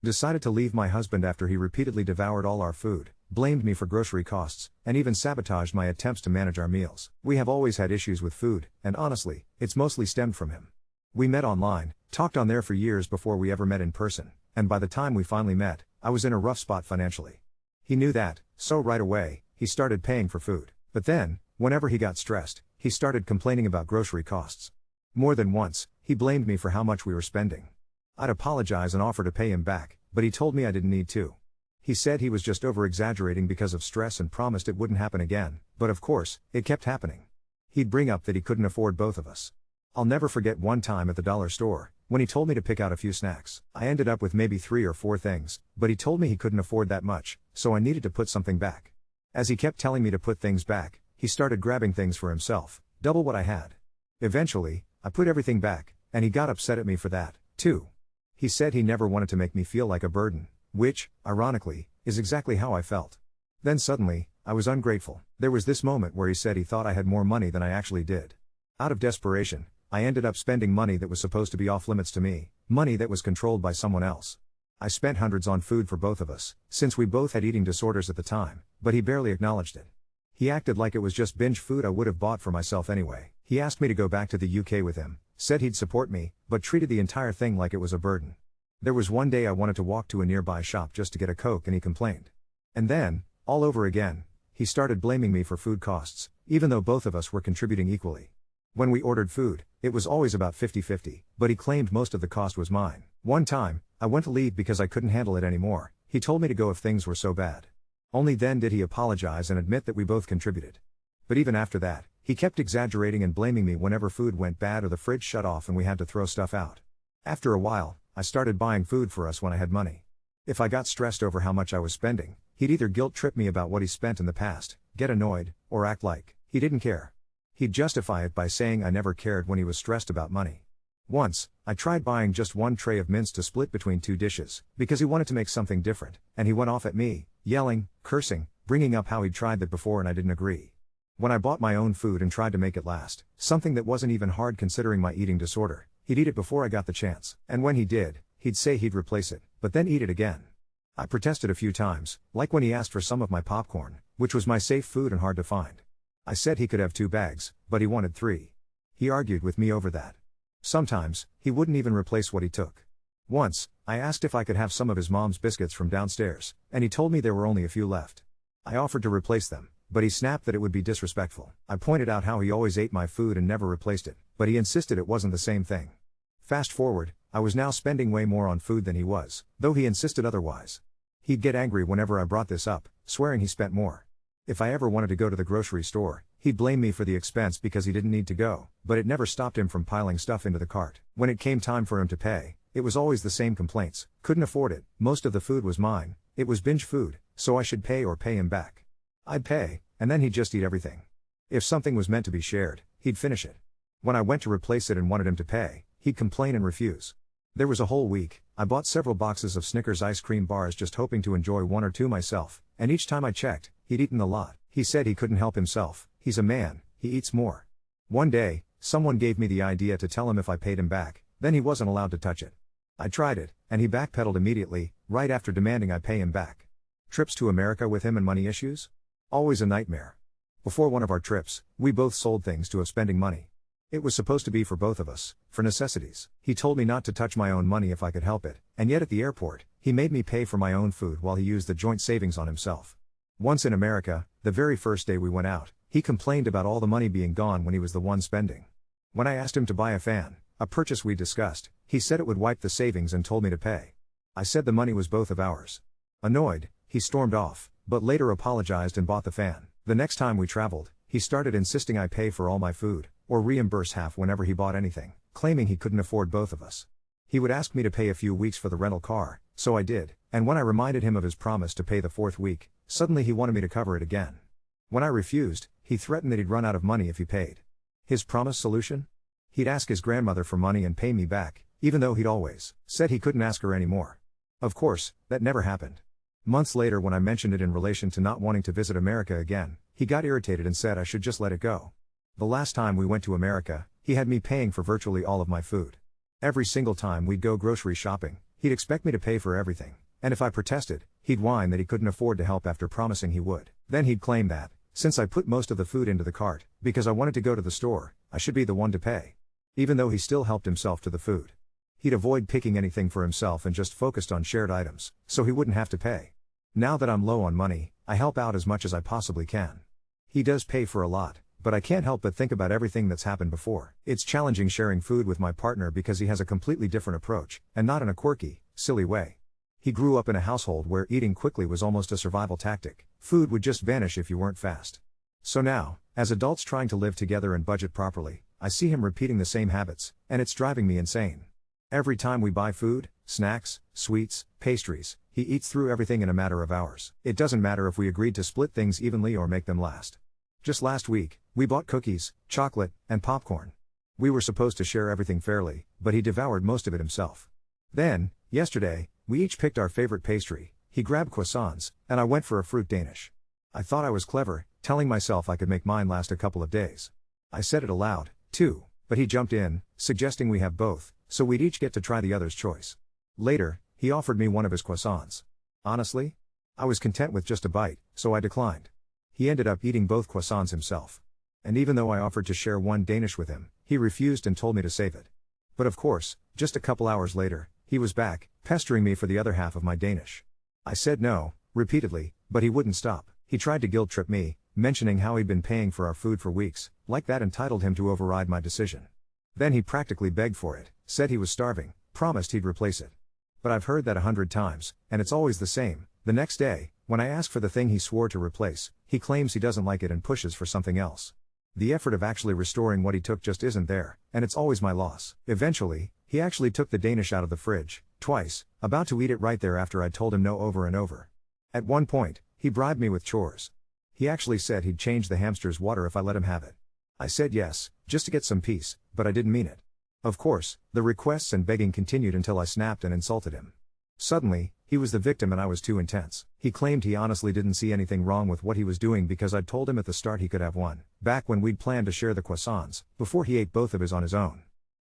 Decided to leave my husband after he repeatedly devoured all our food, blamed me for grocery costs, and even sabotaged my attempts to manage our meals. We have always had issues with food, and honestly, it's mostly stemmed from him. We met online, talked on there for years before we ever met in person, and by the time we finally met, I was in a rough spot financially. He knew that, so right away, he started paying for food. But then, whenever he got stressed, he started complaining about grocery costs. More than once, he blamed me for how much we were spending. I'd apologize and offer to pay him back, but he told me I didn't need to. He said he was just over-exaggerating because of stress and promised it wouldn't happen again, but of course, it kept happening. He'd bring up that he couldn't afford both of us. I'll never forget one time at the dollar store, when he told me to pick out a few snacks. I ended up with maybe 3 or 4 things, but he told me he couldn't afford that much, so I needed to put something back. As he kept telling me to put things back, he started grabbing things for himself, double what I had. Eventually, I put everything back, and he got upset at me for that, too. He said he never wanted to make me feel like a burden, which, ironically, is exactly how I felt. Then suddenly, I was ungrateful. There was this moment where he said he thought I had more money than I actually did. Out of desperation, I ended up spending money that was supposed to be off limits to me, money that was controlled by someone else. I spent hundreds on food for both of us, since we both had eating disorders at the time, but he barely acknowledged it. He acted like it was just binge food I would have bought for myself anyway. He asked me to go back to the UK with him, said he'd support me, but treated the entire thing like it was a burden. There was one day I wanted to walk to a nearby shop just to get a Coke and he complained. And then, all over again, he started blaming me for food costs, even though both of us were contributing equally. When we ordered food, it was always about 50-50, but he claimed most of the cost was mine. One time, I went to leave because I couldn't handle it anymore. He told me to go if things were so bad. Only then did he apologize and admit that we both contributed. But even after that, he kept exaggerating and blaming me whenever food went bad or the fridge shut off and we had to throw stuff out. After a while, I started buying food for us when I had money. If I got stressed over how much I was spending, he'd either guilt-trip me about what he spent in the past, get annoyed, or act like he didn't care. He'd justify it by saying I never cared when he was stressed about money. Once, I tried buying just one tray of mince to split between 2 dishes, because he wanted to make something different, and he went off at me, yelling, cursing, bringing up how he'd tried that before and I didn't agree. When I bought my own food and tried to make it last, something that wasn't even hard considering my eating disorder, he'd eat it before I got the chance, and when he did, he'd say he'd replace it, but then eat it again. I protested a few times, like when he asked for some of my popcorn, which was my safe food and hard to find. I said he could have 2 bags, but he wanted 3. He argued with me over that. Sometimes, he wouldn't even replace what he took. Once, I asked if I could have some of his mom's biscuits from downstairs, and he told me there were only a few left. I offered to replace them, but he snapped that it would be disrespectful. I pointed out how he always ate my food and never replaced it, but he insisted it wasn't the same thing. Fast forward, I was now spending way more on food than he was, though he insisted otherwise. He'd get angry whenever I brought this up, swearing he spent more. If I ever wanted to go to the grocery store, he'd blame me for the expense because he didn't need to go, but it never stopped him from piling stuff into the cart. When it came time for him to pay, it was always the same complaints: couldn't afford it, most of the food was mine, it was binge food, so I should pay or pay him back. I'd pay, and then he'd just eat everything. If something was meant to be shared, he'd finish it. When I went to replace it and wanted him to pay, he'd complain and refuse. There was a whole week, I bought several boxes of Snickers ice cream bars just hoping to enjoy 1 or 2 myself, and each time I checked, he'd eaten a lot. He said he couldn't help himself, he's a man, he eats more. One day, someone gave me the idea to tell him if I paid him back, then he wasn't allowed to touch it. I tried it, and he backpedaled immediately, right after demanding I pay him back. Trips to America with him and money issues? Always a nightmare. Before one of our trips, we both sold things to have spending money. It was supposed to be for both of us, for necessities. He told me not to touch my own money if I could help it, and yet at the airport, he made me pay for my own food while he used the joint savings on himself. Once in America, the very first day we went out, he complained about all the money being gone when he was the one spending. When I asked him to buy a fan, a purchase we discussed, he said it would wipe the savings and told me to pay. I said the money was both of ours. Annoyed, he stormed off, but later apologized and bought the fan. The next time we traveled, he started insisting I pay for all my food, or reimburse half whenever he bought anything, claiming he couldn't afford both of us. He would ask me to pay a few weeks for the rental car, so I did, and when I reminded him of his promise to pay the 4th week, suddenly he wanted me to cover it again. When I refused, he threatened that he'd run out of money if he paid. His promised solution? He'd ask his grandmother for money and pay me back, even though he'd always said he couldn't ask her anymore. Of course, that never happened. Months later, when I mentioned it in relation to not wanting to visit America again, he got irritated and said I should just let it go. The last time we went to America, he had me paying for virtually all of my food. Every single time we'd go grocery shopping, He'd expect me to pay for everything, and if I protested, he'd whine that he couldn't afford to help after promising he would. Then he'd claim that, since I put most of the food into the cart, because I wanted to go to the store, I should be the one to pay. Even though he still helped himself to the food. He'd avoid picking anything for himself and just focused on shared items, so he wouldn't have to pay. Now that I'm low on money, I help out as much as I possibly can. He does pay for a lot, but I can't help but think about everything that's happened before. It's challenging sharing food with my partner because he has a completely different approach, and not in a quirky, silly way. He grew up in a household where eating quickly was almost a survival tactic. Food would just vanish if you weren't fast. So now, as adults trying to live together and budget properly, I see him repeating the same habits, and it's driving me insane. Every time we buy food, snacks, sweets, pastries, he eats through everything in a matter of hours. It doesn't matter if we agreed to split things evenly or make them last. Just last week, we bought cookies, chocolate, and popcorn. We were supposed to share everything fairly, but he devoured most of it himself. Then, yesterday, we each picked our favorite pastry. He grabbed croissants, and I went for a fruit Danish. I thought I was clever, telling myself I could make mine last a couple of days. I said it aloud, too, but he jumped in, suggesting we have both, so we'd each get to try the other's choice. Later, he offered me one of his croissants. Honestly, I was content with just a bite, so I declined. He ended up eating both croissants himself. And even though I offered to share one Danish with him, he refused and told me to save it. But of course, just a couple hours later, he was back, pestering me for the other half of my Danish. I said no, repeatedly, but he wouldn't stop. He tried to guilt trip me, mentioning how he'd been paying for our food for weeks, like that entitled him to override my decision. Then he practically begged for it, said he was starving, promised he'd replace it. But I've heard that 100 times, and it's always the same. The next day, when I ask for the thing he swore to replace, he claims he doesn't like it and pushes for something else. The effort of actually restoring what he took just isn't there, and it's always my loss. Eventually, he actually took the Danish out of the fridge, twice, about to eat it right there after I'd told him no over and over. At one point, he bribed me with chores. He actually said he'd change the hamster's water if I let him have it. I said yes, just to get some peace, but I didn't mean it. Of course, the requests and begging continued until I snapped and insulted him. Suddenly, he was the victim and I was too intense. He claimed he honestly didn't see anything wrong with what he was doing because I'd told him at the start he could have one, back when we'd planned to share the croissants, before he ate both of his on his own.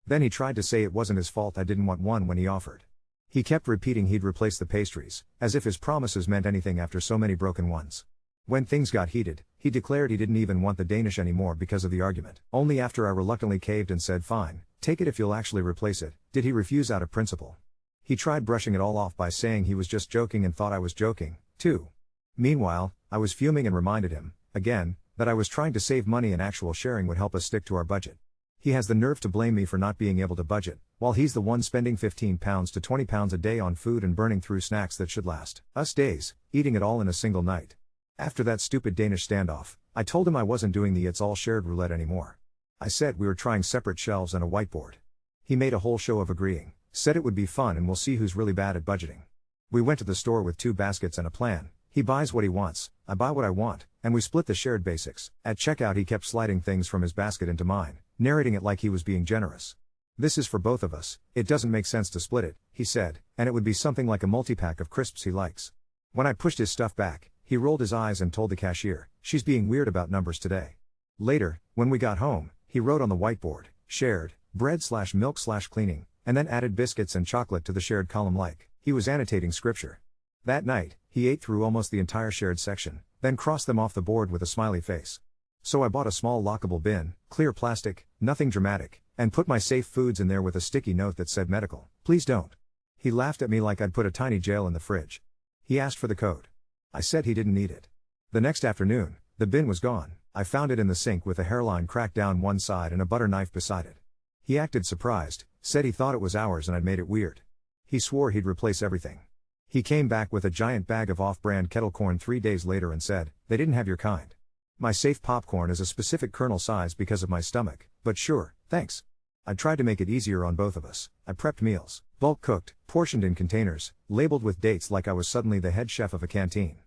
Then he tried to say it wasn't his fault I didn't want one when he offered. He kept repeating he'd replace the pastries, as if his promises meant anything after so many broken ones. When things got heated, he declared he didn't even want the Danish anymore because of the argument. Only after I reluctantly caved and said fine, take it if you'll actually replace it, did he refuse out of principle. He tried brushing it all off by saying he was just joking and thought I was joking, too. Meanwhile, I was fuming and reminded him, again, that I was trying to save money and actual sharing would help us stick to our budget. He has the nerve to blame me for not being able to budget, while he's the one spending £15 to £20 a day on food and burning through snacks that should last us days, eating it all in a single night. After that stupid Danish standoff, I told him I wasn't doing the it's all shared roulette anymore. I said we were trying separate shelves and a whiteboard. He made a whole show of agreeing, said it would be fun and we'll see who's really bad at budgeting. We went to the store with 2 baskets and a plan. He buys what he wants, I buy what I want, and we split the shared basics. At checkout he kept sliding things from his basket into mine, narrating it like he was being generous. This is for both of us, it doesn't make sense to split it, he said, and it would be something like a multi-pack of crisps he likes. When I pushed his stuff back, he rolled his eyes and told the cashier, she's being weird about numbers today. Later, when we got home, he wrote on the whiteboard, shared, bread/milk/cleaning, and then added biscuits and chocolate to the shared column like he was annotating scripture. That night, he ate through almost the entire shared section, then crossed them off the board with a smiley face. So I bought a small lockable bin, clear plastic, nothing dramatic, and put my safe foods in there with a sticky note that said medical, please don't. He laughed at me like I'd put a tiny jail in the fridge. He asked for the code. I said he didn't need it. The next afternoon, the bin was gone. I found it in the sink with a hairline cracked down one side and a butter knife beside it. He acted surprised, said he thought it was ours and I'd made it weird. He swore he'd replace everything. He came back with a giant bag of off-brand kettle corn 3 days later and said, they didn't have your kind. My safe popcorn is a specific kernel size because of my stomach, but sure, thanks. I tried to make it easier on both of us. I prepped meals, bulk cooked, portioned in containers, labeled with dates like I was suddenly the head chef of a canteen.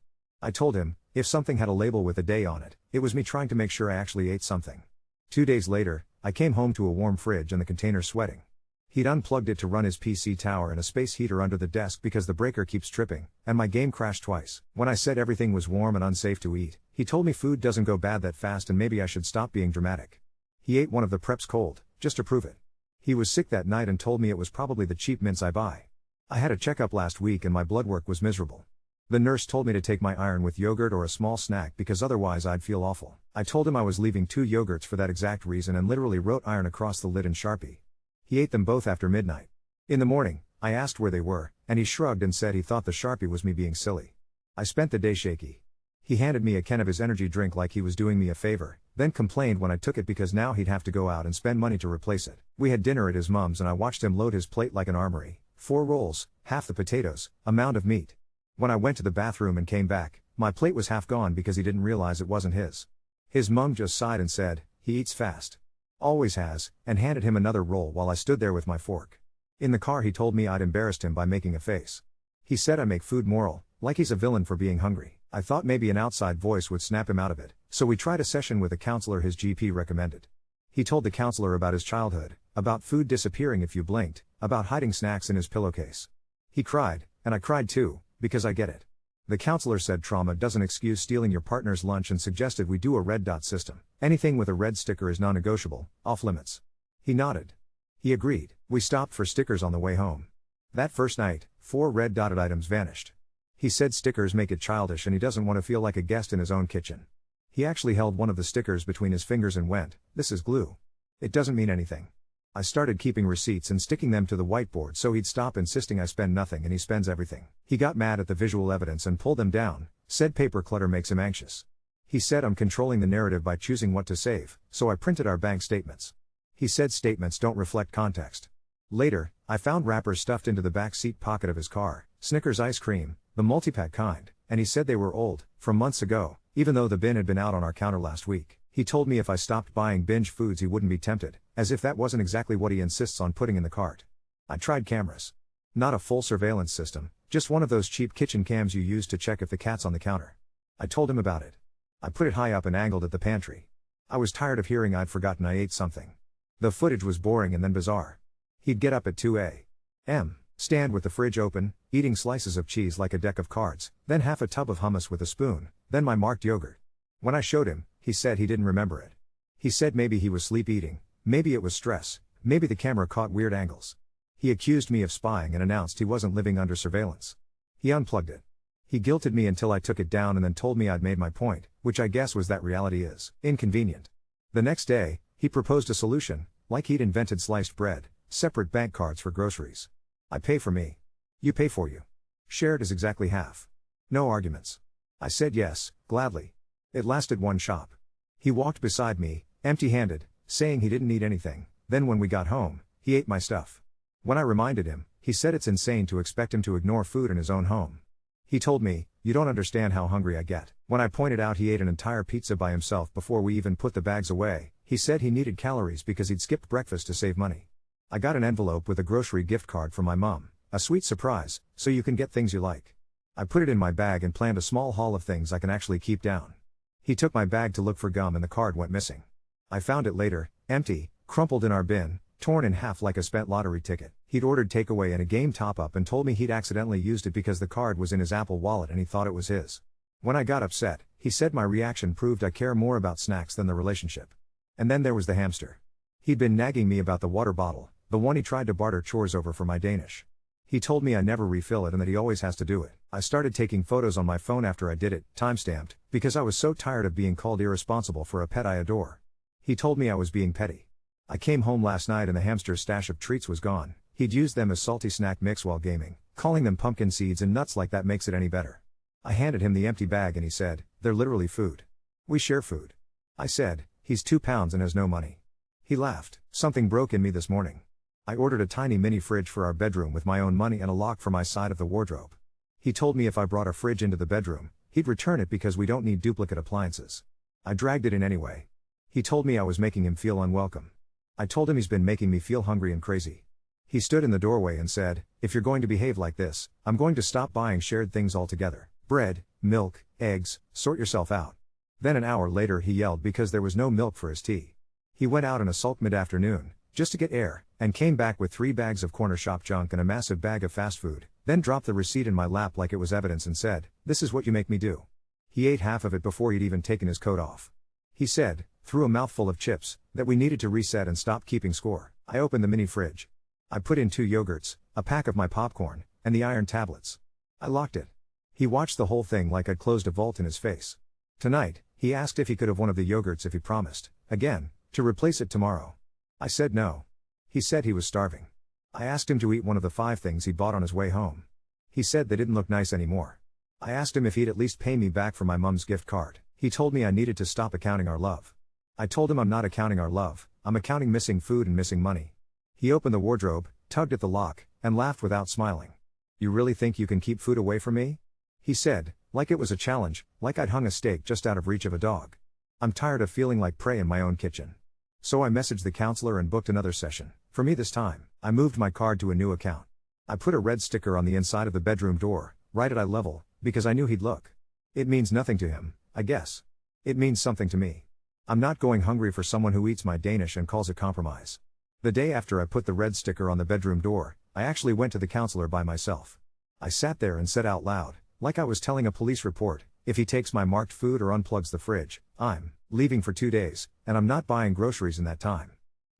I told him, if something had a label with a day on it, it was me trying to make sure I actually ate something. 2 days later, I came home to a warm fridge and the container sweating. He'd unplugged it to run his PC tower and a space heater under the desk because the breaker keeps tripping, and my game crashed twice. When I said everything was warm and unsafe to eat, he told me food doesn't go bad that fast and maybe I should stop being dramatic. He ate one of the preps cold, just to prove it. He was sick that night and told me it was probably the cheap mints I buy. I had a checkup last week and my blood work was miserable. The nurse told me to take my iron with yogurt or a small snack because otherwise I'd feel awful. I told him I was leaving 2 yogurts for that exact reason and literally wrote iron across the lid in Sharpie. He ate them both after midnight. In the morning, I asked where they were, and he shrugged and said he thought the Sharpie was me being silly. I spent the day shaky. He handed me a can of his energy drink like he was doing me a favor, then complained when I took it because now he'd have to go out and spend money to replace it. We had dinner at his mom's and I watched him load his plate like an armory. 4 rolls, half the potatoes, a mound of meat. When I went to the bathroom and came back, my plate was half gone because he didn't realize it wasn't his. His mom just sighed and said, "He eats fast. Always has," and handed him another roll while I stood there with my fork. In the car he told me I'd embarrassed him by making a face. He said I make food moral, like he's a villain for being hungry. I thought maybe an outside voice would snap him out of it, so we tried a session with a counselor his GP recommended. He told the counselor about his childhood, about food disappearing if you blinked, about hiding snacks in his pillowcase. He cried, and I cried too, because I get it. The counselor said trauma doesn't excuse stealing your partner's lunch and suggested we do a red dot system. Anything with a red sticker is non-negotiable, off limits. He nodded. He agreed. We stopped for stickers on the way home. That first night, 4 red dotted items vanished. He said stickers make it childish and he doesn't want to feel like a guest in his own kitchen. He actually held one of the stickers between his fingers and went, "This is glue. It doesn't mean anything." I started keeping receipts and sticking them to the whiteboard so he'd stop insisting I spend nothing and he spends everything. He got mad at the visual evidence and pulled them down, said paper clutter makes him anxious. He said I'm controlling the narrative by choosing what to save, so I printed our bank statements. He said statements don't reflect context. Later, I found wrappers stuffed into the back seat pocket of his car, Snickers ice cream, the multipack kind, and he said they were old, from months ago, even though the bin had been out on our counter last week. He told me if I stopped buying binge foods he wouldn't be tempted, as if that wasn't exactly what he insists on putting in the cart. I tried cameras. Not a full surveillance system, just one of those cheap kitchen cams you use to check if the cat's on the counter. I told him about it. I put it high up and angled at the pantry. I was tired of hearing I'd forgotten I ate something. The footage was boring and then bizarre. He'd get up at 2 a.m., stand with the fridge open, eating slices of cheese like a deck of cards, then half a tub of hummus with a spoon, then my marked yogurt. When I showed him, he said he didn't remember it. He said maybe he was sleep eating, maybe it was stress, maybe the camera caught weird angles. He accused me of spying and announced he wasn't living under surveillance. He unplugged it. He guilted me until I took it down and then told me I'd made my point, which I guess was that reality is inconvenient. The next day, he proposed a solution, like he'd invented sliced bread, separate bank cards for groceries. I pay for me. You pay for you. Shared is exactly half. No arguments. I said yes, gladly. It lasted one shop. He walked beside me, empty-handed, saying he didn't need anything. Then when we got home, he ate my stuff. When I reminded him, he said it's insane to expect him to ignore food in his own home. He told me, "You don't understand how hungry I get." When I pointed out he ate an entire pizza by himself before we even put the bags away, he said he needed calories because he'd skipped breakfast to save money. I got an envelope with a grocery gift card from my mom, a sweet surprise, so you can get things you like. I put it in my bag and planned a small haul of things I can actually keep down. He took my bag to look for gum and the card went missing. I found it later, empty, crumpled in our bin, torn in half like a spent lottery ticket. He'd ordered takeaway and a game top-up and told me he'd accidentally used it because the card was in his Apple Wallet and he thought it was his. When I got upset, he said my reaction proved I care more about snacks than the relationship. And then there was the hamster. He'd been nagging me about the water bottle, the one he tried to barter chores over for my Danish. He told me I never refill it and that he always has to do it. I started taking photos on my phone after I did it, time-stamped, because I was so tired of being called irresponsible for a pet I adore. He told me I was being petty. I came home last night and the hamster's stash of treats was gone. He'd used them as salty snack mix while gaming, calling them pumpkin seeds and nuts like that makes it any better. I handed him the empty bag and he said, "They're literally food. We share food." I said, "He's 2 pounds and has no money." He laughed. Something broke in me this morning. I ordered a tiny mini fridge for our bedroom with my own money and a lock for my side of the wardrobe. He told me if I brought a fridge into the bedroom, he'd return it because we don't need duplicate appliances. I dragged it in anyway. He told me I was making him feel unwelcome. I told him he's been making me feel hungry and crazy. He stood in the doorway and said, "If you're going to behave like this, I'm going to stop buying shared things altogether. Bread, milk, eggs, sort yourself out." Then an hour later he yelled because there was no milk for his tea. He went out in a sulk mid-afternoon, just to get air, and came back with 3 bags of corner shop junk and a massive bag of fast food, then dropped the receipt in my lap like it was evidence and said, "This is what you make me do." He ate half of it before he'd even taken his coat off. He said, through a mouthful of chips, that we needed to reset and stop keeping score. I opened the mini fridge. I put in 2 yogurts, a pack of my popcorn, and the iron tablets. I locked it. He watched the whole thing like I'd closed a vault in his face. Tonight, he asked if he could have one of the yogurts if he promised, again, to replace it tomorrow. I said no. He said he was starving. I asked him to eat one of the 5 things he bought on his way home. He said they didn't look nice anymore. I asked him if he'd at least pay me back for my mom's gift card. He told me I needed to stop accounting our love. I told him I'm not accounting our love, I'm accounting missing food and missing money. He opened the wardrobe, tugged at the lock, and laughed without smiling. You really think you can keep food away from me? He said, like it was a challenge, like I'd hung a steak just out of reach of a dog. I'm tired of feeling like prey in my own kitchen. So I messaged the counselor and booked another session. For me this time, I moved my card to a new account. I put a red sticker on the inside of the bedroom door, right at eye level, because I knew he'd look. It means nothing to him, I guess. It means something to me. I'm not going hungry for someone who eats my Danish and calls it compromise. The day after I put the red sticker on the bedroom door, I actually went to the counselor by myself. I sat there and said out loud, like I was telling a police report, if he takes my marked food or unplugs the fridge, I'm leaving for 2 days, and I'm not buying groceries in that time.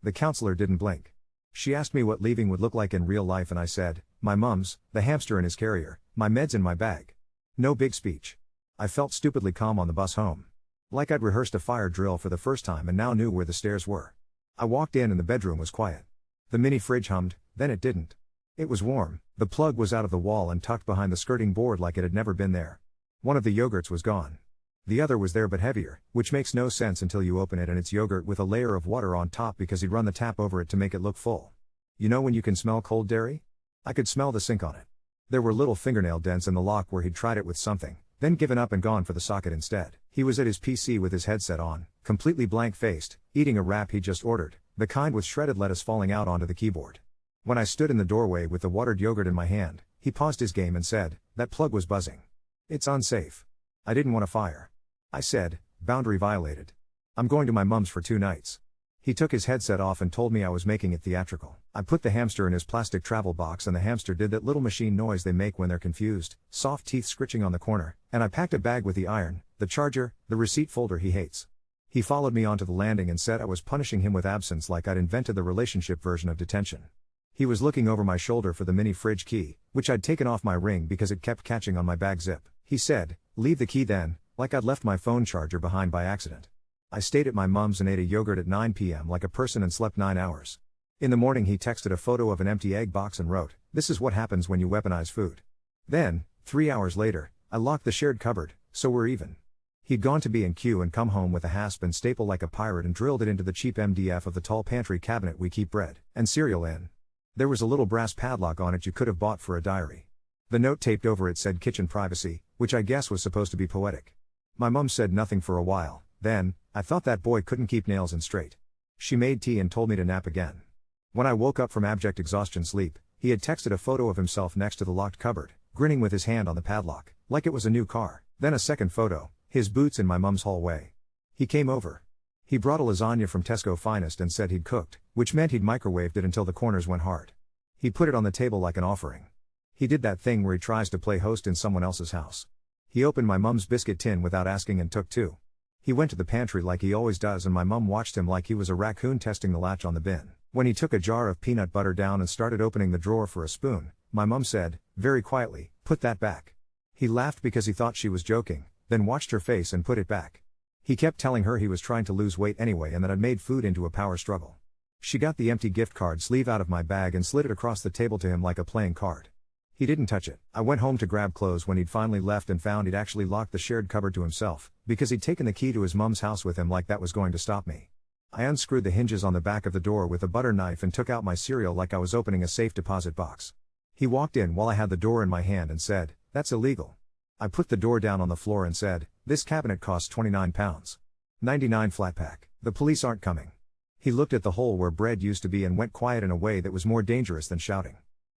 The counselor didn't blink. She asked me what leaving would look like in real life and I said, my mum's, the hamster in his carrier, my meds in my bag. No big speech. I felt stupidly calm on the bus home. Like I'd rehearsed a fire drill for the first time and now knew where the stairs were. I walked in and the bedroom was quiet. The mini fridge hummed, then it didn't. It was warm, the plug was out of the wall and tucked behind the skirting board like it had never been there. One of the yogurts was gone. The other was there but heavier, which makes no sense until you open it and it's yogurt with a layer of water on top because he'd run the tap over it to make it look full. You know when you can smell cold dairy? I could smell the sink on it. There were little fingernail dents in the lock where he'd tried it with something, then given up and gone for the socket instead. He was at his PC with his headset on, completely blank-faced, eating a wrap he'd just ordered, the kind with shredded lettuce falling out onto the keyboard. When I stood in the doorway with the watered yogurt in my hand, he paused his game and said, that plug was buzzing. It's unsafe. I didn't want to fire. I said, boundary violated. I'm going to my mum's for 2 nights. He took his headset off and told me I was making it theatrical. I put the hamster in his plastic travel box and the hamster did that little machine noise they make when they're confused, soft teeth scritching on the corner, and I packed a bag with the iron, the charger, the receipt folder he hates. He followed me onto the landing and said I was punishing him with absence like I'd invented the relationship version of detention. He was looking over my shoulder for the mini fridge key, which I'd taken off my ring because it kept catching on my bag zip. He said, leave the key then, like I'd left my phone charger behind by accident. I stayed at my mum's and ate a yogurt at 9 p.m. like a person and slept 9 hours. In the morning he texted a photo of an empty egg box and wrote, this is what happens when you weaponize food. Then, 3 hours later, I locked the shared cupboard, so we're even. He'd gone to B&Q and come home with a hasp and staple like a pirate and drilled it into the cheap MDF of the tall pantry cabinet we keep bread and cereal in. There was a little brass padlock on it you could have bought for a diary. The note taped over it said kitchen privacy, which I guess was supposed to be poetic. My mum said nothing for a while, then, I thought that boy couldn't keep nails in straight. She made tea and told me to nap again. When I woke up from abject exhaustion sleep, he had texted a photo of himself next to the locked cupboard, grinning with his hand on the padlock, like it was a new car. Then a second photo, his boots in my mum's hallway. He came over. He brought a lasagna from Tesco Finest and said he'd cooked, which meant he'd microwaved it until the corners went hard. He put it on the table like an offering. He did that thing where he tries to play host in someone else's house. He opened my mum's biscuit tin without asking and took 2. He went to the pantry like he always does and my mum watched him like he was a raccoon testing the latch on the bin. When he took a jar of peanut butter down and started opening the drawer for a spoon, my mum said, very quietly, put that back. He laughed because he thought she was joking, then watched her face and put it back. He kept telling her he was trying to lose weight anyway and that I'd made food into a power struggle. She got the empty gift card sleeve out of my bag and slid it across the table to him like a playing card. He didn't touch it. I went home to grab clothes when he'd finally left and found he'd actually locked the shared cupboard to himself, because he'd taken the key to his mum's house with him like that was going to stop me. I unscrewed the hinges on the back of the door with a butter knife and took out my cereal like I was opening a safe deposit box. He walked in while I had the door in my hand and said, that's illegal. I put the door down on the floor and said, this cabinet costs £29. 99 flat pack. The police aren't coming. He looked at the hole where bread used to be and went quiet in a way that was more dangerous than shouting.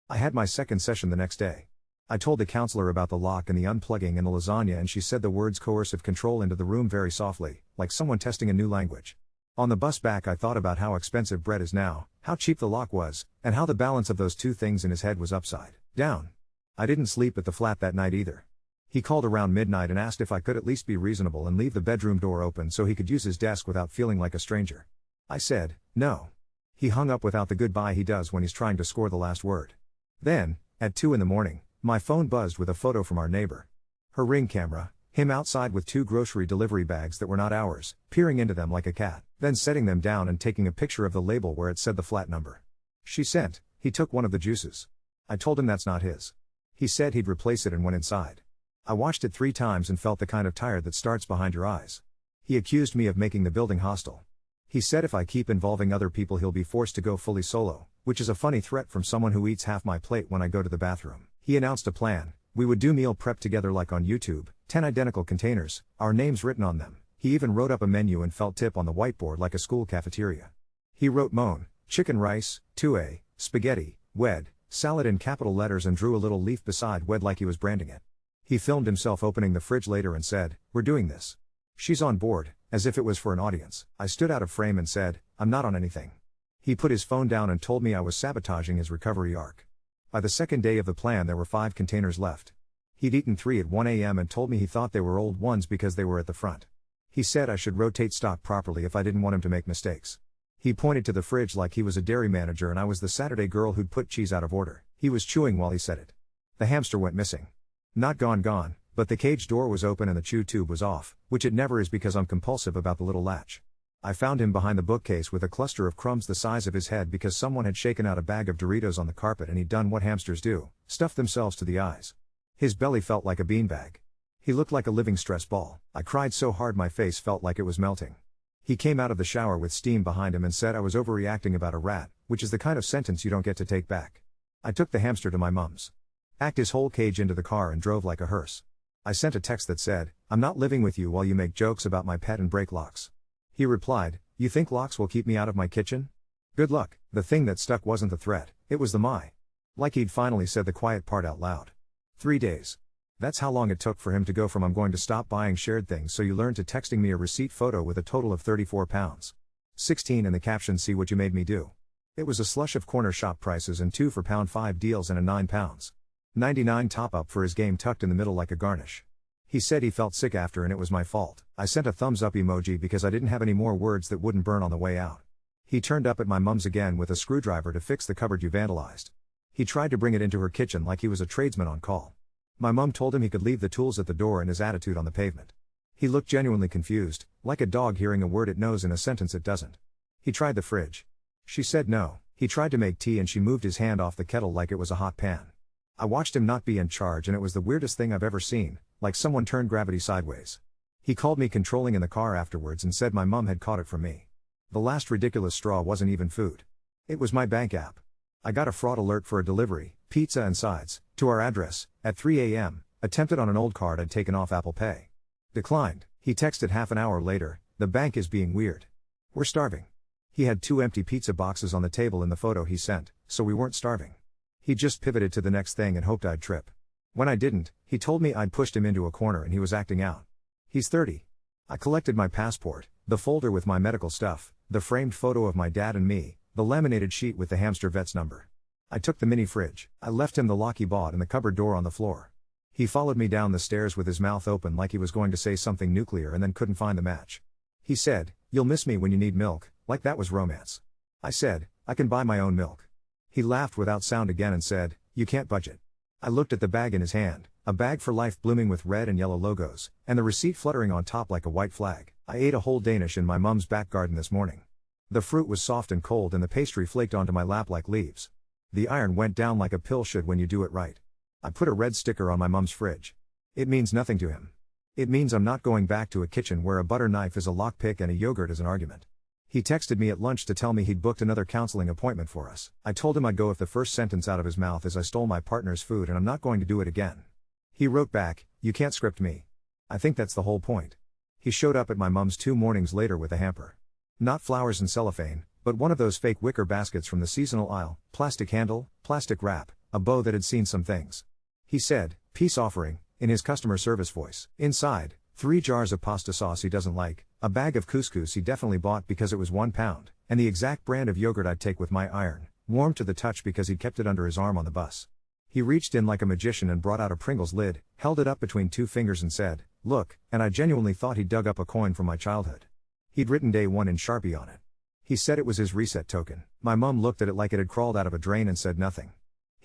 I had my second session the next day. I told the counselor about the lock and the unplugging and the lasagna and she said the words coercive control into the room very softly, like someone testing a new language. On the bus back I thought about how expensive bread is now, how cheap the lock was, and how the balance of those 2 things in his head was upside down. I didn't sleep at the flat that night either. He called around midnight and asked if I could at least be reasonable and leave the bedroom door open so he could use his desk without feeling like a stranger. I said, no. He hung up without the goodbye he does when he's trying to score the last word. Then, At 2 in the morning, my phone buzzed with a photo from our neighbor. Her Ring camera, him outside with 2 grocery delivery bags that were not ours, peering into them like a cat, then setting them down and taking a picture of the label where it said the flat number. She sent, he took one of the juices. I told him that's not his. He said he'd replace it and went inside. I watched it 3 times and felt the kind of tired that starts behind your eyes. He accused me of making the building hostile. He said if I keep involving other people he'll be forced to go fully solo, which is a funny threat from someone who eats half my plate when I go to the bathroom. He announced a plan. We would do meal prep together like on YouTube, 10 identical containers, our names written on them. He even wrote up a menu and felt tip on the whiteboard like a school cafeteria. He wrote Moan, chicken rice, 2A, spaghetti, wed, salad in capital letters and drew a little leaf beside wed like he was branding it. He filmed himself opening the fridge later and said, "We're doing this." She's on board, as if it was for an audience. I stood out of frame and said, "I'm not on anything." He put his phone down and told me I was sabotaging his recovery arc. By the second day of the plan there were 5 containers left. He'd eaten 3 at 1 a.m. and told me he thought they were old ones because they were at the front. He said I should rotate stock properly if I didn't want him to make mistakes. He pointed to the fridge like he was a dairy manager and I was the Saturday girl who'd put cheese out of order. He was chewing while he said it. The hamster went missing. Not gone, but the cage door was open and the chew tube was off, which it never is because I'm compulsive about the little latch. I found him behind the bookcase with a cluster of crumbs the size of his head because someone had shaken out a bag of Doritos on the carpet and he'd done what hamsters do, stuffed themselves to the eyes. His belly felt like a beanbag. He looked like a living stress ball. I cried so hard my face felt like it was melting. He came out of the shower with steam behind him and said I was overreacting about a rat, which is the kind of sentence you don't get to take back. I took the hamster to my mum's. Packed his whole cage into the car and drove like a hearse. I sent a text that said, "I'm not living with you while you make jokes about my pet and break locks." He replied, "You think locks will keep me out of my kitchen? Good luck." The thing that stuck wasn't the threat, it was the my. Like he'd finally said the quiet part out loud. 3 days. That's how long it took for him to go from "I'm going to stop buying shared things so you learn" to texting me a receipt photo with a total of £34. 16 in the caption, "See what you made me do." It was a slush of corner shop prices and 2 for £5 deals and a £9.99 top up for his game tucked in the middle like a garnish. He said he felt sick after and it was my fault. I sent a thumbs up emoji because I didn't have any more words that wouldn't burn on the way out. He turned up at my mum's again with a screwdriver to fix the cupboard you vandalized. He tried to bring it into her kitchen like he was a tradesman on call. My mum told him he could leave the tools at the door and his attitude on the pavement. He looked genuinely confused, like a dog hearing a word it knows in a sentence it doesn't. He tried the fridge. She said no. He tried to make tea and she moved his hand off the kettle like it was a hot pan. I watched him not be in charge and it was the weirdest thing I've ever seen, like someone turned gravity sideways. He called me controlling in the car afterwards and said my mum had caught it from me. The last ridiculous straw wasn't even food. It was my bank app. I got a fraud alert for a delivery, pizza and sides, to our address, at 3 a.m., attempted on an old card I'd taken off Apple Pay. Declined. He texted half an hour later, "The bank is being weird. We're starving." He had 2 empty pizza boxes on the table in the photo he sent, so we weren't starving. He just pivoted to the next thing and hoped I'd trip. When I didn't, he told me I'd pushed him into a corner and he was acting out. He's 30. I collected my passport, the folder with my medical stuff, the framed photo of my dad and me, the laminated sheet with the hamster vet's number. I took the mini fridge. I left him the lock he bought and the cupboard door on the floor. He followed me down the stairs with his mouth open like he was going to say something nuclear and then couldn't find the match. He said, "You'll miss me when you need milk," like that was romance. I said, "I can buy my own milk." He laughed without sound again and said, "You can't budget." I looked at the bag in his hand, a bag for life blooming with red and yellow logos, and the receipt fluttering on top like a white flag. I ate a whole Danish in my mum's back garden this morning. The fruit was soft and cold and the pastry flaked onto my lap like leaves. The iron went down like a pill should when you do it right. I put a red sticker on my mum's fridge. It means nothing to him. It means I'm not going back to a kitchen where a butter knife is a lockpick and a yogurt is an argument. He texted me at lunch to tell me he'd booked another counseling appointment for us. I told him I'd go if the first sentence out of his mouth is I stole my partner's food and I'm not going to do it again. He wrote back, "You can't script me." I think that's the whole point. He showed up at my mum's 2 mornings later with a hamper. Not flowers and cellophane, but one of those fake wicker baskets from the seasonal aisle, plastic handle, plastic wrap, a bow that had seen some things. He said, "Peace offering," in his customer service voice. Inside, 3 jars of pasta sauce he doesn't like, a bag of couscous he definitely bought because it was £1, and the exact brand of yogurt I'd take with my iron, warm to the touch because he'd kept it under his arm on the bus. He reached in like a magician and brought out a Pringles lid, held it up between 2 fingers and said, "Look," and I genuinely thought he'd dug up a coin from my childhood. He'd written day 1 in Sharpie on it. He said it was his reset token. My mum looked at it like it had crawled out of a drain and said nothing.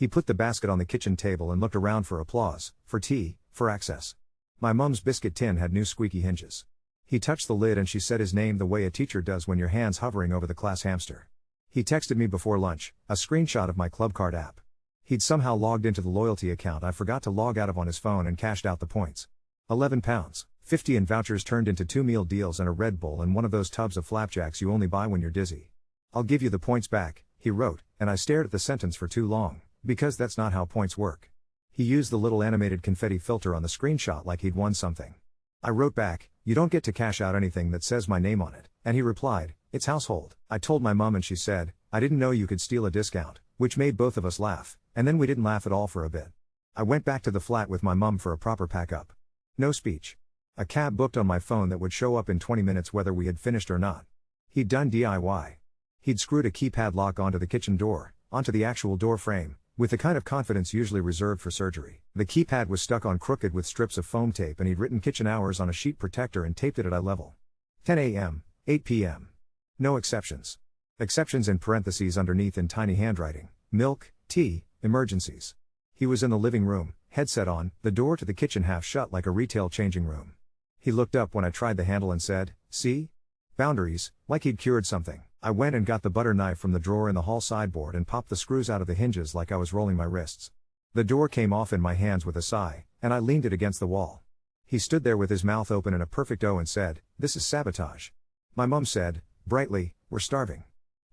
He put the basket on the kitchen table and looked around for applause, for tea, for access. My mum's biscuit tin had new squeaky hinges. He touched the lid and she said his name the way a teacher does when your hand's hovering over the class hamster. He texted me before lunch, a screenshot of my club card app. He'd somehow logged into the loyalty account I forgot to log out of on his phone and cashed out the points. £11, 50 in vouchers turned into 2 meal deals and a Red Bull and one of those tubs of flapjacks you only buy when you're dizzy. I'll give you the points back, he wrote, and I stared at the sentence for too long, because that's not how points work. He used the little animated confetti filter on the screenshot like he'd won something. I wrote back, you don't get to cash out anything that says my name on it, and he replied, it's household. I told my mum and she said, I didn't know you could steal a discount, which made both of us laugh, and then we didn't laugh at all for a bit. I went back to the flat with my mum for a proper pack up. No speech. A cab booked on my phone that would show up in 20 minutes whether we had finished or not. He'd done DIY. He'd screwed a keypad lock onto the kitchen door, onto the actual door frame, with the kind of confidence usually reserved for surgery. The keypad was stuck on crooked with strips of foam tape and he'd written kitchen hours on a sheet protector and taped it at eye level. 10 a.m., 8 p.m. No exceptions. Exceptions in parentheses underneath in tiny handwriting. Milk, tea, emergencies. He was in the living room, headset on, the door to the kitchen half shut like a retail changing room. He looked up when I tried the handle and said, see? Boundaries, like he'd cured something. I went and got the butter knife from the drawer in the hall sideboard and popped the screws out of the hinges like I was rolling my wrists. The door came off in my hands with a sigh, and I leaned it against the wall. He stood there with his mouth open in a perfect O and said, this is sabotage. My mum said, brightly, we're starving.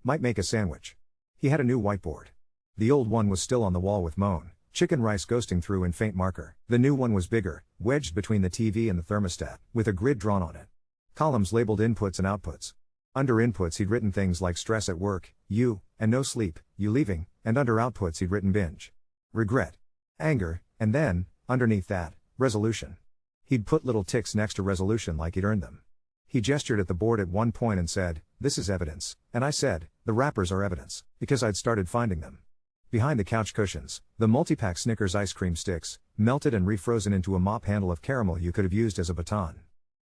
Might make a sandwich. He had a new whiteboard. The old one was still on the wall with moan, chicken rice ghosting through in faint marker. The new one was bigger, wedged between the TV and the thermostat, with a grid drawn on it. Columns labeled inputs and outputs. Under inputs he'd written things like stress at work, you, and no sleep, you leaving, and under outputs he'd written binge. Regret. Anger, and then, underneath that, resolution. He'd put little ticks next to resolution like he'd earned them. He gestured at the board at one point and said, this is evidence, and I said, the wrappers are evidence, because I'd started finding them. Behind the couch cushions, the multi-pack Snickers ice cream sticks, melted and refrozen into a mop handle of caramel you could have used as a baton.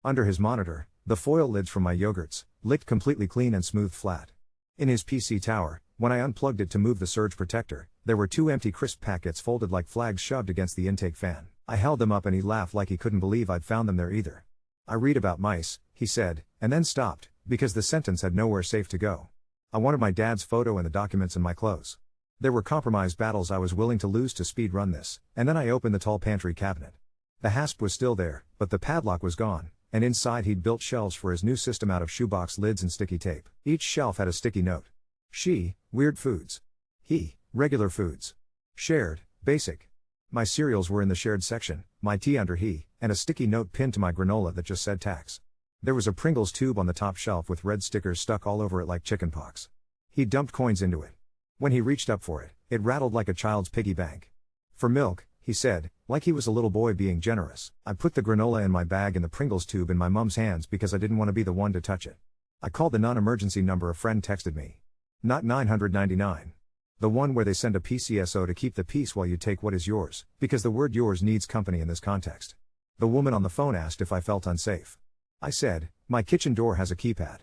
Under his monitor, the foil lids from my yogurts, licked completely clean and smoothed flat. In his PC tower, when I unplugged it to move the surge protector, there were 2 empty crisp packets folded like flags shoved against the intake fan. I held them up and he laughed like he couldn't believe I'd found them there either. I read about mice, he said, and then stopped, because the sentence had nowhere safe to go. I wanted my dad's photo and the documents and my clothes. There were compromise battles I was willing to lose to speed run this, and then I opened the tall pantry cabinet. The hasp was still there, but the padlock was gone, and inside he'd built shelves for his new system out of shoebox lids and sticky tape. Each shelf had a sticky note. She, weird foods. He, regular foods. Shared, basic. My cereals were in the shared section, my tea under he, and a sticky note pinned to my granola that just said tax. There was a Pringles tube on the top shelf with red stickers stuck all over it like chickenpox. He dumped coins into it. When he reached up for it, it rattled like a child's piggy bank. For milk, he said, like he was a little boy being generous. I put the granola in my bag and the Pringles tube in my mum's hands because I didn't want to be the one to touch it. I called the non-emergency number a friend texted me. Not 999. The one where they send a PCSO to keep the peace while you take what is yours, because the word yours needs company in this context. The woman on the phone asked if I felt unsafe. I said, my kitchen door has a keypad.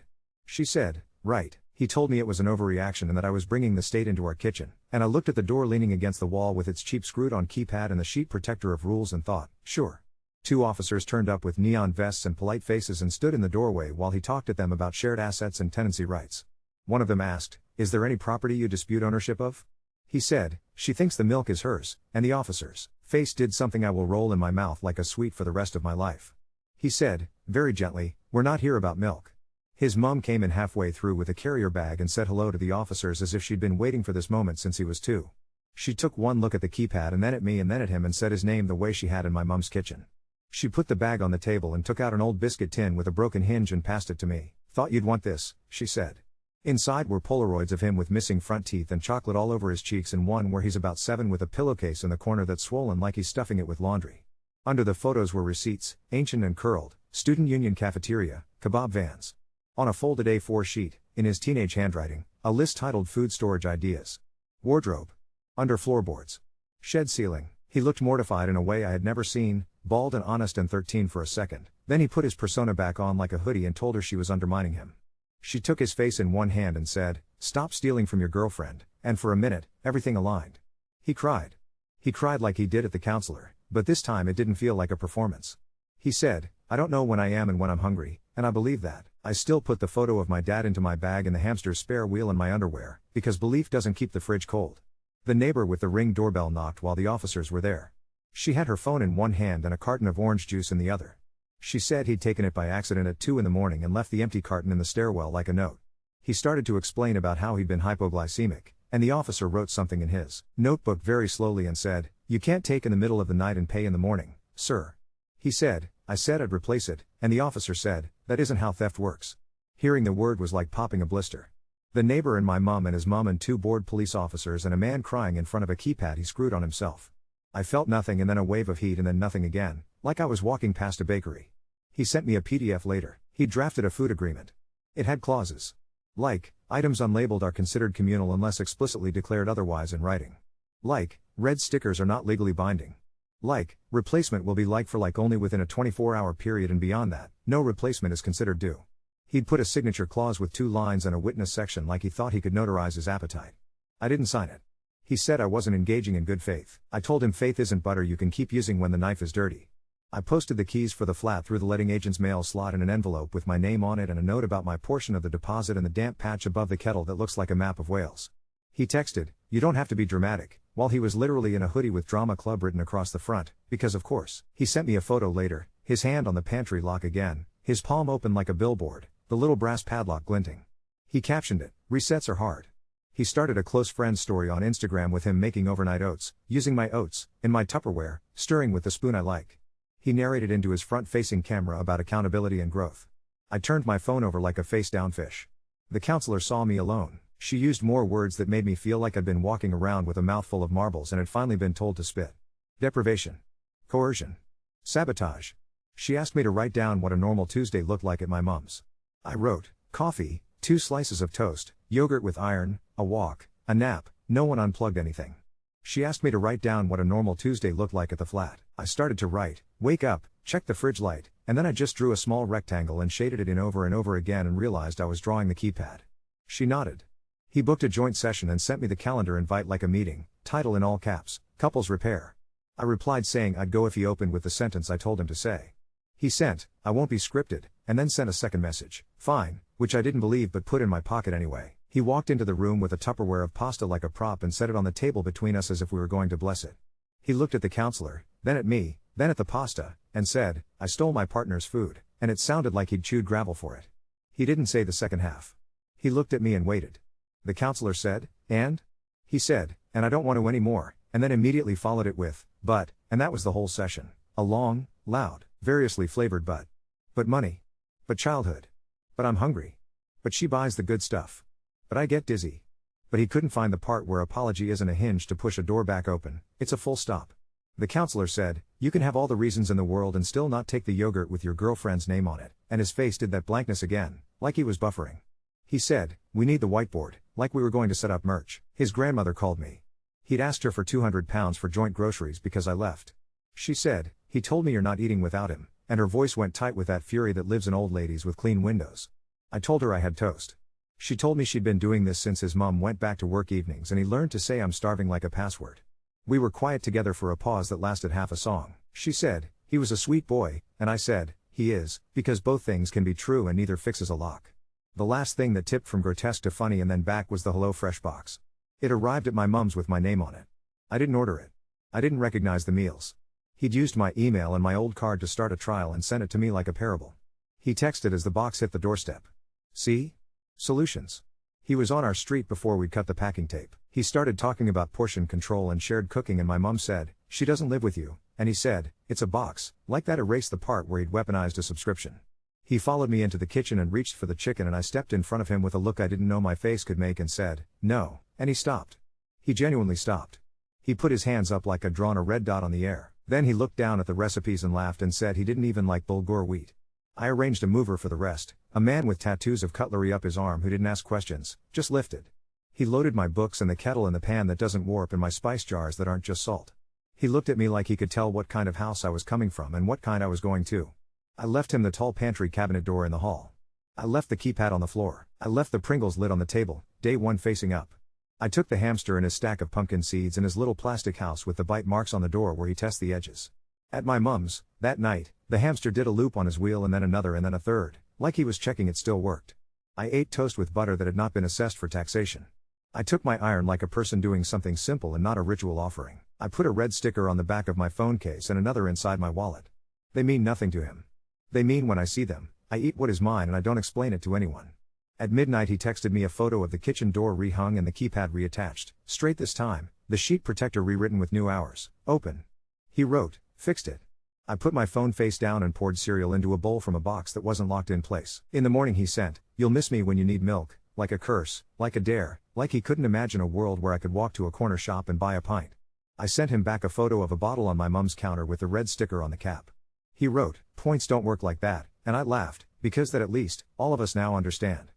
She said, right. He told me it was an overreaction and that I was bringing the state into our kitchen, and I looked at the door leaning against the wall with its cheap screwed-on keypad and the sheet protector of rules and thought, sure. 2 officers turned up with neon vests and polite faces and stood in the doorway while he talked at them about shared assets and tenancy rights. One of them asked, is there any property you dispute ownership of? He said, she thinks the milk is hers, and the officer's face did something I will roll in my mouth like a sweet for the rest of my life. He said, very gently, we're not here about milk. His mum came in halfway through with a carrier bag and said hello to the officers as if she'd been waiting for this moment since he was 2. She took one look at the keypad and then at me and then at him and said his name the way she had in my mum's kitchen. She put the bag on the table and took out an old biscuit tin with a broken hinge and passed it to me. Thought you'd want this, she said. Inside were Polaroids of him with missing front teeth and chocolate all over his cheeks and one where he's about 7 with a pillowcase in the corner that's swollen like he's stuffing it with laundry. Under the photos were receipts, ancient and curled, student union cafeteria, kebab vans. On a folded A4 sheet, in his teenage handwriting, a list titled Food Storage Ideas. Wardrobe. Under floorboards. Shed ceiling. He looked mortified in a way I had never seen, bald and honest and 13 for a second. Then he put his persona back on like a hoodie and told her she was undermining him. She took his face in one hand and said, stop stealing from your girlfriend, and for a minute, everything aligned. He cried. He cried like he did at the counselor, but this time it didn't feel like a performance. He said, "I don't know when I am and when I'm hungry," and I believe that. I still put the photo of my dad into my bag and the hamster's spare wheel in my underwear, because belief doesn't keep the fridge cold. The neighbor with the Ring doorbell knocked while the officers were there. She had her phone in one hand and a carton of orange juice in the other. She said he'd taken it by accident at 2 in the morning and left the empty carton in the stairwell like a note. He started to explain about how he'd been hypoglycemic, and the officer wrote something in his notebook very slowly and said, "You can't take in the middle of the night and pay in the morning, sir." He said, "I said I'd replace it," and the officer said, "That isn't how theft works." Hearing the word was like popping a blister. The neighbor and my mom and his mom and 2 bored police officers and a man crying in front of a keypad he screwed on himself. I felt nothing and then a wave of heat and then nothing again, like I was walking past a bakery. He sent me a PDF later. He'd drafted a food agreement. It had clauses like, items unlabeled are considered communal unless explicitly declared otherwise in writing. Like, red stickers are not legally binding. Like, replacement will be like for like only within a 24-hour period, and beyond that, no replacement is considered due. He'd put a signature clause with 2 lines and a witness section like he thought he could notarize his appetite. I didn't sign it. He said I wasn't engaging in good faith. I told him faith isn't butter you can keep using when the knife is dirty. I posted the keys for the flat through the letting agent's mail slot in an envelope with my name on it and a note about my portion of the deposit and the damp patch above the kettle that looks like a map of Wales. He texted, "You don't have to be dramatic," while he was literally in a hoodie with Drama Club written across the front, because of course. He sent me a photo later, his hand on the pantry lock again, his palm open like a billboard, the little brass padlock glinting. He captioned it, "Resets are hard." He started a close friend story on Instagram with him making overnight oats, using my oats, in my Tupperware, stirring with the spoon I like. He narrated into his front-facing camera about accountability and growth. I turned my phone over like a face-down fish. The counselor saw me alone. She used more words that made me feel like I'd been walking around with a mouthful of marbles and had finally been told to spit. Deprivation. Coercion. Sabotage. She asked me to write down what a normal Tuesday looked like at my mom's. I wrote, coffee, 2 slices of toast, yogurt with iron, a walk, a nap, no one unplugged anything. She asked me to write down what a normal Tuesday looked like at the flat. I started to write, wake up, check the fridge light, and then I just drew a small rectangle and shaded it in over and over again and realized I was drawing the keypad. She nodded. He booked a joint session and sent me the calendar invite like a meeting, title in all caps, couples repair. I replied saying I'd go if he opened with the sentence I told him to say. He sent, "I won't be scripted," and then sent a second message, "Fine," which I didn't believe but put in my pocket anyway. He walked into the room with a Tupperware of pasta like a prop and set it on the table between us as if we were going to bless it. He looked at the counselor, then at me, then at the pasta, and said, "I stole my partner's food," and it sounded like he'd chewed gravel for it. He didn't say the second half. He looked at me and waited. The counselor said, "And?" He said, "And I don't want to anymore," and then immediately followed it with, "But," and that was the whole session. A long, loud, variously flavored but. But money. But childhood. But I'm hungry. But she buys the good stuff. But I get dizzy. But he couldn't find the part where apology isn't a hinge to push a door back open, it's a full stop. The counselor said, "You can have all the reasons in the world and still not take the yogurt with your girlfriend's name on it," and his face did that blankness again, like he was buffering. He said, "We need the whiteboard," like we were going to set up merch. His grandmother called me. He'd asked her for £200 for joint groceries because I left. She said, "He told me you're not eating without him," and her voice went tight with that fury that lives in old ladies with clean windows. I told her I had toast. She told me she'd been doing this since his mom went back to work evenings and he learned to say "I'm starving" like a password. We were quiet together for a pause that lasted half a song. She said, "He was a sweet boy," and I said, "He is," because both things can be true and neither fixes a lock. The last thing that tipped from grotesque to funny and then back was the HelloFresh box. It arrived at my mom's with my name on it. I didn't order it. I didn't recognize the meals. He'd used my email and my old card to start a trial and sent it to me like a parable. He texted as the box hit the doorstep. "See? Solutions." He was on our street before we'd cut the packing tape. He started talking about portion control and shared cooking and my mom said, "She doesn't live with you," and he said, "It's a box," like that erased the part where he'd weaponized a subscription. He followed me into the kitchen and reached for the chicken and I stepped in front of him with a look I didn't know my face could make and said, "No," and he stopped. He genuinely stopped. He put his hands up like I'd drawn a red dot on the air. Then he looked down at the recipes and laughed and said he didn't even like bulgur wheat. I arranged a mover for the rest, a man with tattoos of cutlery up his arm who didn't ask questions, just lifted. He loaded my books and the kettle and the pan that doesn't warp and my spice jars that aren't just salt. He looked at me like he could tell what kind of house I was coming from and what kind I was going to. I left him the tall pantry cabinet door in the hall. I left the keypad on the floor. I left the Pringles lid on the table, day one facing up. I took the hamster and his stack of pumpkin seeds and his little plastic house with the bite marks on the door where he tests the edges. At my mum's, that night, the hamster did a loop on his wheel and then another and then a third, like he was checking it still worked. I ate toast with butter that had not been assessed for taxation. I took my iron like a person doing something simple and not a ritual offering. I put a red sticker on the back of my phone case and another inside my wallet. They mean nothing to him. They mean when I see them, I eat what is mine and I don't explain it to anyone. At midnight he texted me a photo of the kitchen door rehung and the keypad reattached, straight this time, the sheet protector rewritten with new hours, open. He wrote, fixed it. I put my phone face down and poured cereal into a bowl from a box that wasn't locked in place. In the morning he sent, you'll miss me when you need milk, like a curse, like a dare, like he couldn't imagine a world where I could walk to a corner shop and buy a pint. I sent him back a photo of a bottle on my mum's counter with the red sticker on the cap. He wrote, points don't work like that, and I laughed, because that at least, all of us now understand.